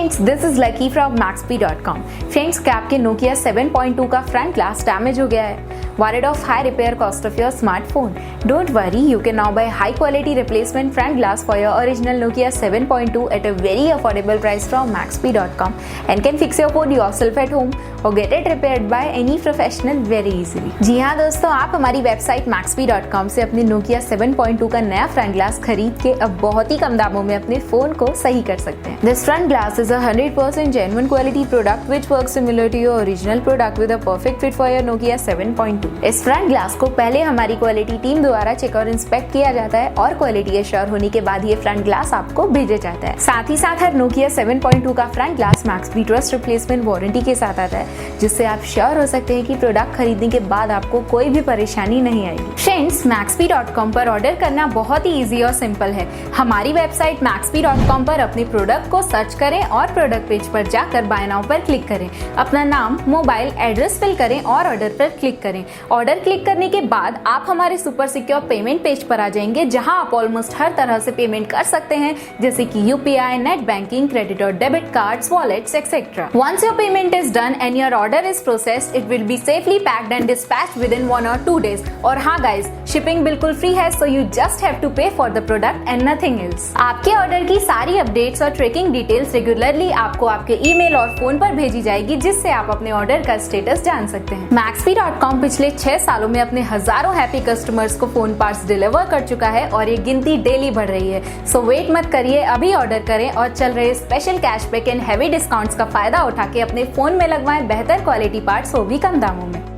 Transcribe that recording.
Friends, this is lucky from Maxbhi.com। Friends, क्या आपके Nokia 7.2 का फ्रंट ग्लास डैमेज हो गया है? Worried of high repair cost of your smartphone? Don't worry, you can now buy high quality replacement front glass for your original Nokia 7.2 at a very affordable price from Maxbhi.com and can fix your phone yourself at home or get it repaired by any professional very easily। जी हाँ दोस्तों, आप हमारी website Maxbhi.com से अपने Nokia 7.2 का नया front glass खरीद के अब बहुत ही कम दामों में अपने फोन को सही कर सकते हैं। This front glass is a 100% genuine quality product which works similar to your original product with a perfect fit for your Nokia 7.2। इस फ्रंट ग्लास को पहले हमारी क्वालिटी टीम द्वारा चेक और इंस्पेक्ट किया जाता है और क्वालिटी एश्योर होने के बाद ये फ्रंट ग्लास आपको भेजा जाता है। साथ ही साथ हर Nokia 7.2 का front glass Maxbhi trust replacement warranty के साथ आता है, जिससे आप श्योर हो सकते हैं कि प्रोडक्ट खरीदने के बाद आपको कोई भी परेशानी नहीं आएगी। फ्रेंड्स, Maxbhi.com पर ऑर्डर करना बहुत ही इजी और सिंपल है। हमारी वेबसाइट Maxbhi.com पर अपने प्रोडक्ट को सर्च करें और प्रोडक्ट पेज पर जाकर बाय नाउ पर क्लिक करें। अपना नाम, मोबाइल, एड्रेस फिल करें और ऑर्डर पर क्लिक करें। ऑर्डर क्लिक करने के बाद आप हमारे सुपर सिक्योर पेमेंट पेज पर आ जाएंगे, जहां आप ऑलमोस्ट हर तरह से पेमेंट कर सकते हैं, जैसे कि यूपीआई, नेट बैंकिंग, क्रेडिट और debit cards, wallets etcetera. Once your payment is done and your order is processed, it will be safely packed and dispatched within 1 or 2 days। और हाँ गाइस, शिपिंग बिल्कुल free है, so you just have to pay for the product and nothing else। आपके order की सारी updates और tracking details regularly आपको आपके ईमेल और फोन पर भेजी जाएगी, जिससे आप अपने ऑर्डर का स्टेटस जान सकते हैं। Maxbhi.com पिछले 6 सालों में अपने हजारों हैप्पी कस्टमर्स को फोन पार्ट्स डिलीवर कर चुका है और ये गिनती डेली बढ़ रही है। सो वेट मत करिए, अभी ऑर्डर करें और चल रहे special cashback and heavy discounts का फायदा उठा के अपने फोन में लगवाएं बेहतर क्वालिटी पार्ट्स, वो भी कम दामों में।